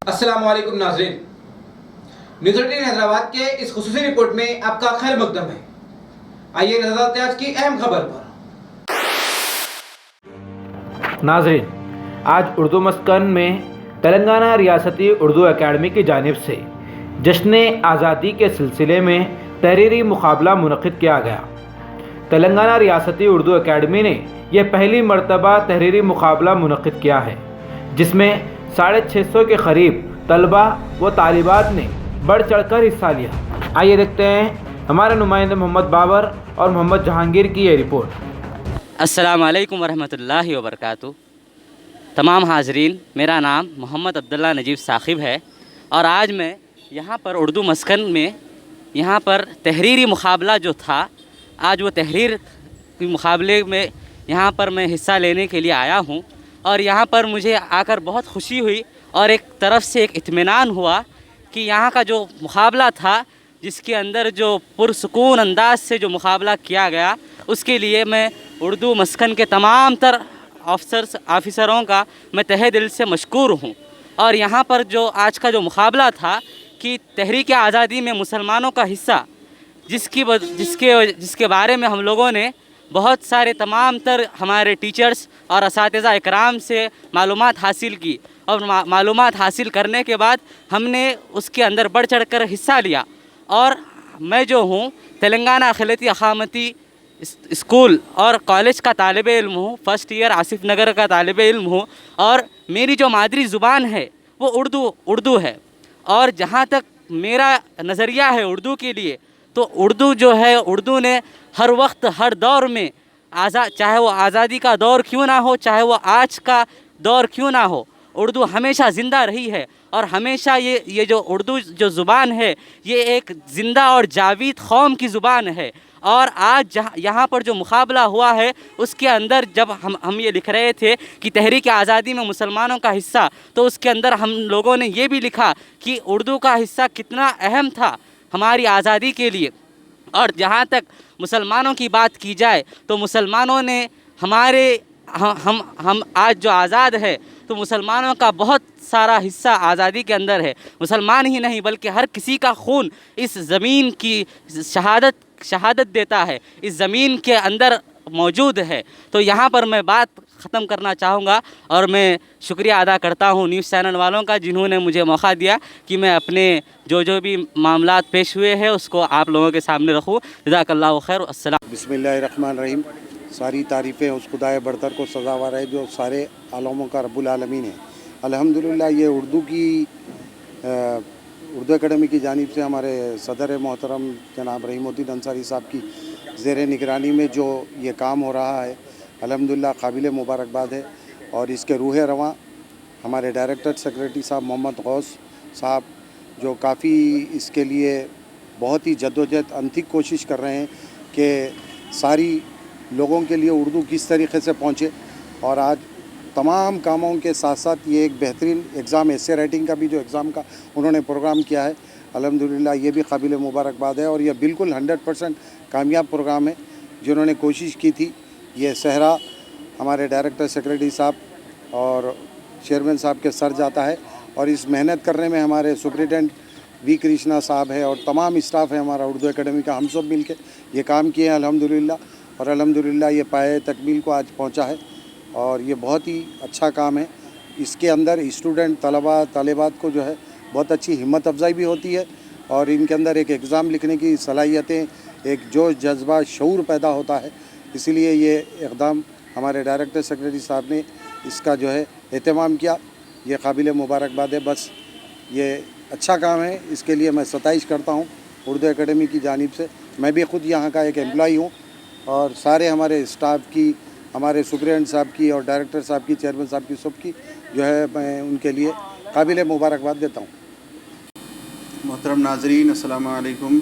السلام علیکم ناظرین، نیوز 18 حیدرآباد کے اس خصوصی رپورٹ میں آپ کا خیر مقدم ہے۔ آئیے نظر ڈالتے ہیں آج کی اہم خبر پر۔ ناظرین، آج اردو مسکن میں تلنگانہ ریاستی اردو اکیڈمی کی جانب سے جشن آزادی کے سلسلے میں تحریری مقابلہ منعقد کیا گیا۔ تلنگانہ ریاستی اردو اکیڈمی نے یہ پہلی مرتبہ تحریری مقابلہ منعقد کیا ہے، جس میں 650 کے قریب طلباء و طالبات نے بڑھ چڑھ کر حصہ لیا۔ آئیے دیکھتے ہیں ہمارے نمائندے محمد بابر اور محمد جہانگیر کی یہ رپورٹ۔ السلام علیکم ورحمۃ اللہ وبرکاتہ۔ تمام حاضرین، میرا نام محمد عبداللہ نجیب ثاقب ہے اور آج میں یہاں پر اردو مسکن میں یہاں پر تحریری مقابلہ جو تھا، آج وہ تحریر کے مقابلے میں یہاں پر میں حصہ لینے کے لیے آیا ہوں اور یہاں پر مجھے آ کر بہت خوشی ہوئی اور ایک طرف سے ایک اطمینان ہوا کہ یہاں کا جو مقابلہ تھا، جس کے اندر جو پرسکون انداز سے جو مقابلہ کیا گیا، اس کے لیے میں اردو مسکن کے تمام تر آفیسروں کا میں تہہ دل سے مشکور ہوں۔ اور یہاں پر جو آج کا جو مقابلہ تھا کہ تحریک آزادی میں مسلمانوں کا حصہ، جس کے بارے میں ہم لوگوں نے بہت سارے تمام تر ہمارے ٹیچرز اور اساتذہ اکرام سے معلومات حاصل کی اور معلومات حاصل کرنے کے بعد ہم نے اس کے اندر بڑھ چڑھ کر حصہ لیا۔ اور میں جو ہوں تلنگانہ اقلیتی اقامتی اسکول اور کالج کا طالب علم ہوں، فرسٹ ایئر آصف نگر کا طالب علم ہوں، اور میری جو مادری زبان ہے وہ اردو ہے۔ اور جہاں تک میرا نظریہ ہے اردو کے لیے، تو اردو جو ہے، اردو نے ہر وقت ہر دور میں چاہے وہ آزادی کا دور کیوں نہ ہو، چاہے وہ آج کا دور کیوں نہ ہو، اردو ہمیشہ زندہ رہی ہے۔ اور ہمیشہ یہ جو اردو جو زبان ہے، یہ ایک زندہ اور جاوید قوم کی زبان ہے۔ اور آج یہاں پر جو مقابلہ ہوا ہے، اس کے اندر جب ہم یہ لکھ رہے تھے کہ تحریک آزادی میں مسلمانوں کا حصہ، تو اس کے اندر ہم لوگوں نے یہ بھی لکھا کہ اردو کا حصہ کتنا اہم تھا ہماری آزادی کے لیے۔ اور جہاں تک مسلمانوں کی بات کی جائے تو مسلمانوں نے ہم آج جو آزاد ہے، تو مسلمانوں کا بہت سارا حصہ آزادی کے اندر ہے۔ مسلمان ہی نہیں بلکہ ہر کسی کا خون اس زمین کی شہادت دیتا ہے، اس زمین کے اندر موجود ہے۔ تو یہاں پر میں بات ختم کرنا چاہوں گا اور میں شکریہ ادا کرتا ہوں نیوز چینل والوں کا، جنہوں نے مجھے موقع دیا کہ میں اپنے جو بھی معاملات پیش ہوئے ہیں اس کو آپ لوگوں کے سامنے رکھوں۔ جزاک اللہ خیر۔ السلام۔ بسم اللہ الرحمن الرحیم۔ ساری تعریفیں اس خدائے برتر کو سزاوار ہے جو سارے عالموں کا رب العالمین ہے۔ الحمدللہ یہ اردو اکیڈمی کی جانب سے ہمارے صدر محترم جناب رحیم الدین انصاری صاحب کی زیر نگرانی میں جو یہ کام ہو رہا ہے، الحمدللہ قابل مبارکباد ہے۔ اور اس کے روح رواں ہمارے ڈائریکٹر سیکریٹری صاحب محمد غوث صاحب، جو کافی اس کے لیے بہت ہی جدوجہد انتھک کوشش کر رہے ہیں کہ ساری لوگوں کے لیے اردو کس طریقے سے پہنچے۔ اور آج تمام کاموں کے ساتھ ساتھ یہ ایک بہترین ایگزام، ایسے رائٹنگ کا بھی جو ایگزام کا انہوں نے پروگرام کیا ہے، الحمدللہ یہ بھی قابل مبارکباد ہے۔ اور یہ بالکل 100% کامیاب پروگرام ہے۔ جنہوں نے کوشش کی تھی، یہ صحرا ہمارے ڈائریکٹر سیکریٹری صاحب اور چیئرمین صاحب کے سر جاتا ہے۔ اور اس محنت کرنے میں ہمارے سپرنٹینڈنٹ وی کرشنا صاحب ہے اور تمام اسٹاف ہے ہمارا اردو اکیڈمی کا، ہم سب مل کے یہ کام کیے ہیں الحمدللہ۔ اور الحمدللہ یہ پائے تکمیل کو آج پہنچا ہے اور یہ بہت ہی اچھا کام ہے۔ اس کے اندر اسٹوڈنٹ طلباء طالبات کو جو ہے بہت اچھی ہمت افزائی بھی ہوتی ہے اور ان کے اندر ایک ایگزام لکھنے کی صلاحیتیں، ایک جوش جذبہ شعور پیدا ہوتا ہے۔ اسی لیے یہ اقدام ہمارے ڈائریکٹر سیکریٹری صاحب نے اس کا جو ہے اہتمام کیا، یہ قابل مبارکباد ہے۔ بس یہ اچھا کام ہے، اس کے لیے میں ستائش کرتا ہوں اردو اکیڈمی کی جانب سے۔ میں بھی خود یہاں کا ایک امپلائی ہوں اور سارے ہمارے اسٹاف کی، ہمارے سپرنٹینڈنٹ صاحب کی اور ڈائریکٹر صاحب کی، چیئرمین صاحب کی، سب کی جو ہے میں ان کے لیے قابل مبارکباد دیتا ہوں۔ محترم ناظرین، السلام علیکم۔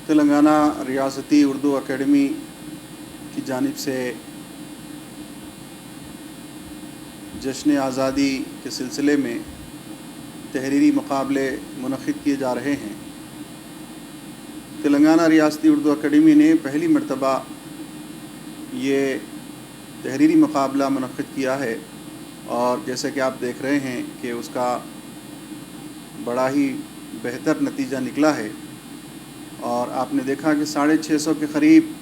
تلنگانہ ریاستی اردو اکیڈمی کی جانب سے جشن آزادی کے سلسلے میں تحریری مقابلے منعقد کیے جا رہے ہیں۔ تلنگانہ ریاستی اردو اکیڈمی نے پہلی مرتبہ یہ تحریری مقابلہ منعقد کیا ہے اور جیسے کہ آپ دیکھ رہے ہیں کہ اس کا بڑا ہی بہتر نتیجہ نکلا ہے، اور آپ نے دیکھا کہ 650 کے قریب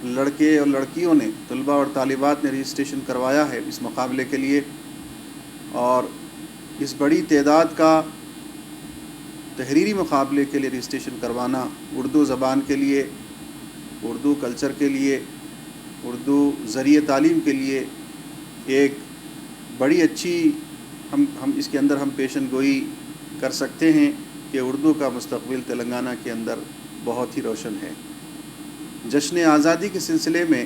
لڑکے اور لڑکیوں نے، طلباء اور طالبات نے رجسٹریشن کروایا ہے اس مقابلے کے لیے، اور اس بڑی تعداد کا تحریری مقابلے کے لیے رجسٹریشن کروانا اردو زبان کے لیے، اردو کلچر کے لیے، اردو ذریعہ تعلیم کے لیے ایک بڑی اچھی ہم اس کے اندر ہم پیشن گوئی کر سکتے ہیں کہ اردو کا مستقبل تلنگانہ کے اندر بہت ہی روشن ہے۔ جشن آزادی کے سلسلے میں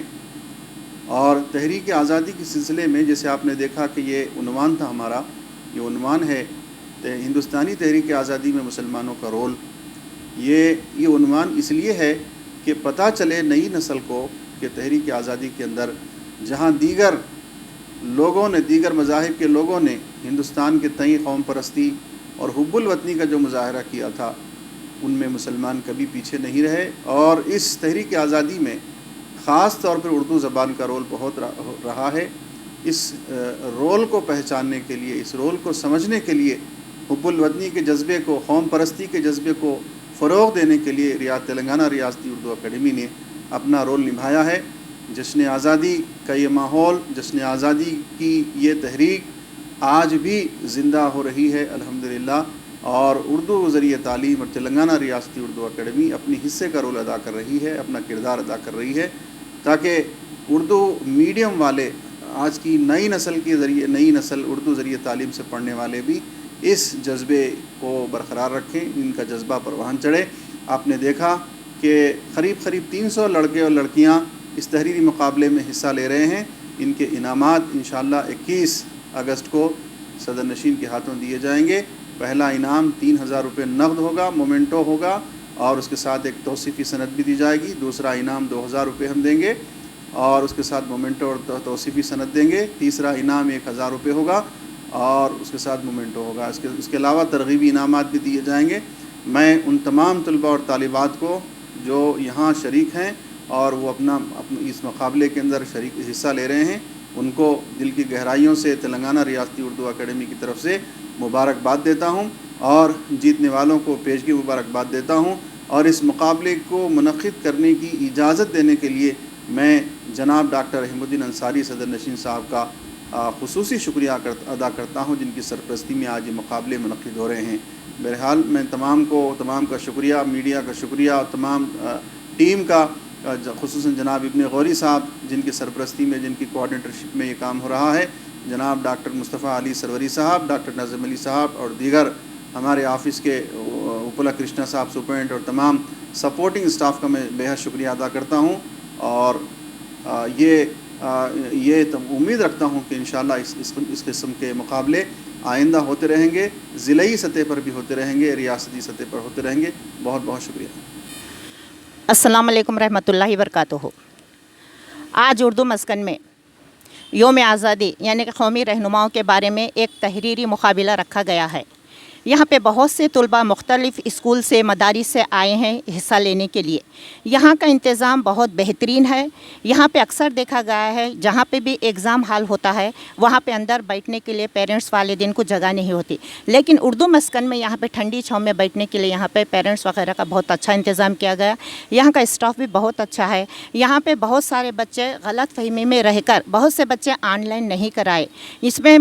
اور تحریک آزادی کے سلسلے میں جیسے آپ نے دیکھا کہ یہ عنوان تھا ہمارا، یہ عنوان ہے ہندوستانی تحریک آزادی میں مسلمانوں کا رول۔ یہ عنوان اس لیے ہے کہ پتہ چلے نئی نسل کو کہ تحریک آزادی کے اندر جہاں دیگر لوگوں نے، دیگر مذاہب کے لوگوں نے ہندوستان کے تئیں قوم پرستی اور حب الوطنی کا جو مظاہرہ کیا تھا، ان میں مسلمان کبھی پیچھے نہیں رہے، اور اس تحریک آزادی میں خاص طور پر اردو زبان کا رول بہت رہا ہے۔ اس رول کو پہچاننے کے لیے، اس رول کو سمجھنے کے لیے، حب الوطنی کے جذبے کو، قوم پرستی کے جذبے کو فروغ دینے کے لیے تلنگانہ ریاستی اردو اکیڈمی نے اپنا رول نبھایا ہے۔ جشن آزادی کا یہ ماحول، جشن آزادی کی یہ تحریک آج بھی زندہ ہو رہی ہے الحمدللہ، اور اردو ذریعہ تعلیم اور تلنگانہ ریاستی اردو اکیڈمی اپنی حصے کا رول ادا کر رہی ہے، اپنا کردار ادا کر رہی ہے، تاکہ اردو میڈیم والے، آج کی نئی نسل اردو ذریعہ تعلیم سے پڑھنے والے بھی اس جذبے کو برقرار رکھیں، ان کا جذبہ پروان چڑھے۔ آپ نے دیکھا کہ قریب 300 لڑکے اور لڑکیاں اس تحریری مقابلے میں حصہ لے رہے ہیں۔ ان کے انعامات انشاءاللہ 21 اگست کو صدر نشین کے ہاتھوں دیے جائیں گے۔ پہلا انعام 3000 روپے نقد ہوگا، مومنٹو ہوگا، اور اس کے ساتھ ایک توصیفی سند بھی دی جائے گی۔ دوسرا انعام 2000 روپے ہم دیں گے، اور اس کے ساتھ مومنٹو اور توصیفی سند دیں گے۔ تیسرا انعام 1000 روپے ہوگا، اور اس کے ساتھ مومنٹو ہوگا۔ اس کے علاوہ ترغیبی انعامات بھی دیے جائیں گے۔ میں ان تمام طلباء اور طالبات کو جو یہاں شریک ہیں اور وہ اپنا اس مقابلے کے اندر حصہ لے رہے ہیں، ان کو دل کی گہرائیوں سے تلنگانہ ریاستی اردو اکیڈمی کی طرف سے مبارکباد دیتا ہوں، اور جیتنے والوں کو پیشگی مبارکباد دیتا ہوں، اور اس مقابلے کو منعقد کرنے کی اجازت دینے کے لیے میں جناب ڈاکٹر رحیم الدین انصاری صدر نشین صاحب کا خصوصی شکریہ ادا کرتا ہوں، جن کی سرپرستی میں آج یہ مقابلے منعقد ہو رہے ہیں۔ بہرحال میں تمام کا شکریہ، میڈیا کا شکریہ، اور تمام ٹیم کا، خصوصاً جناب ابن غوری صاحب جن کی سرپرستی میں، جن کی کوآرڈینیٹرشپ میں یہ کام ہو رہا ہے، جناب ڈاکٹر مصطفیٰ علی سروری صاحب، ڈاکٹر ناظم علی صاحب، اور دیگر ہمارے آفس کے اپلا کرشنا صاحب سپرنٹینڈنٹ، اور تمام سپورٹنگ اسٹاف کا میں بے حد شکریہ ادا کرتا ہوں، اور یہ امید رکھتا ہوں کہ انشاءاللہ اس قسم کے مقابلے آئندہ ہوتے رہیں گے، ضلعی سطح پر بھی ہوتے رہیں گے، ریاستی سطح پر ہوتے رہیں گے۔ بہت بہت شکریہ۔ السلام علیکم رحمۃ اللہ وبرکاتہ۔ آج اردو مسکن میں یوم آزادی یعنی کہ قومی رہنماؤں کے بارے میں ایک تحریری مقابلہ رکھا گیا ہے۔ یہاں پہ بہت سے طلباء مختلف اسکول سے، مدارس سے آئے ہیں حصہ لینے کے لیے۔ یہاں کا انتظام بہت بہترین ہے۔ یہاں پہ اکثر دیکھا گیا ہے جہاں پہ بھی ایگزام ہال ہوتا ہے وہاں پہ اندر بیٹھنے کے لیے پیرنٹس والدین کو جگہ نہیں ہوتی، لیکن اردو مسکن میں یہاں پہ ٹھنڈی چھاؤں میں بیٹھنے کے لیے یہاں پہ پیرنٹس وغیرہ کا بہت اچھا انتظام کیا گیا۔ یہاں کا اسٹاف بھی بہت اچھا ہے۔ یہاں پہ بہت سارے بچے غلط فہمی میں رہ کر بہت سے بچے آن لائن نہیں کرائے۔ اس میں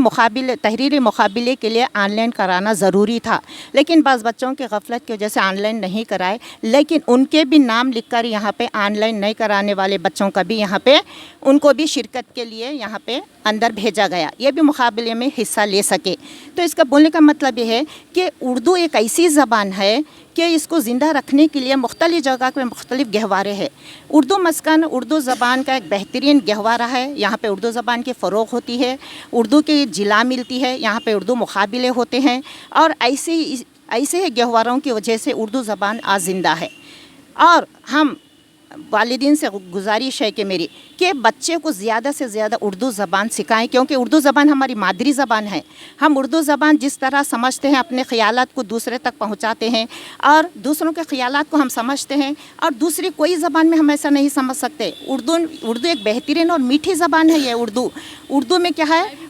تحریری مقابلے کے لیے آن لائن کرانا ضروری تھا، لیکن بعض بچوں کی غفلت کی وجہ سے آن لائن نہیں کرائے، لیکن ان کے بھی نام لکھ کر یہاں پہ آن لائن نہیں کرانے والے بچوں کا بھی یہاں پہ ان کو بھی شرکت کے لیے یہاں پہ اندر بھیجا گیا، یہ بھی مقابلے میں حصہ لے سکے۔ تو اس کا بولنے کا مطلب یہ ہے کہ اردو ایک ایسی زبان ہے کہ اس کو زندہ رکھنے کے لیے مختلف جگہ پہ مختلف گہوارے ہیں۔ اردو مسکن اردو زبان کا ایک بہترین گہوارہ ہے۔ یہاں پہ اردو زبان کی فروغ ہوتی ہے، اردو کی جلا ملتی ہے، یہاں پہ اردو مقابلے ہوتے ہیں، اور ایسے گہواروں کی وجہ سے اردو زبان آج زندہ ہے۔ اور ہم والدین سے گزارش ہے کہ میری کہ بچے کو زیادہ سے زیادہ اردو زبان سکھائیں، کیونکہ اردو زبان ہماری مادری زبان ہے۔ ہم اردو زبان جس طرح سمجھتے ہیں اپنے خیالات کو دوسرے تک پہنچاتے ہیں، اور دوسروں کے خیالات کو ہم سمجھتے ہیں، اور دوسری کوئی زبان میں ہم ایسا نہیں سمجھ سکتے۔ اردو ایک بہترین اور میٹھی زبان ہے۔ یہ اردو میں کیا ہے،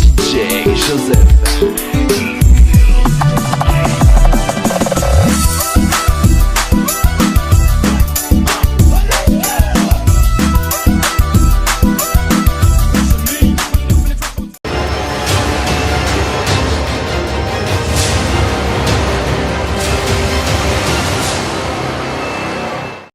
DJ Joseph.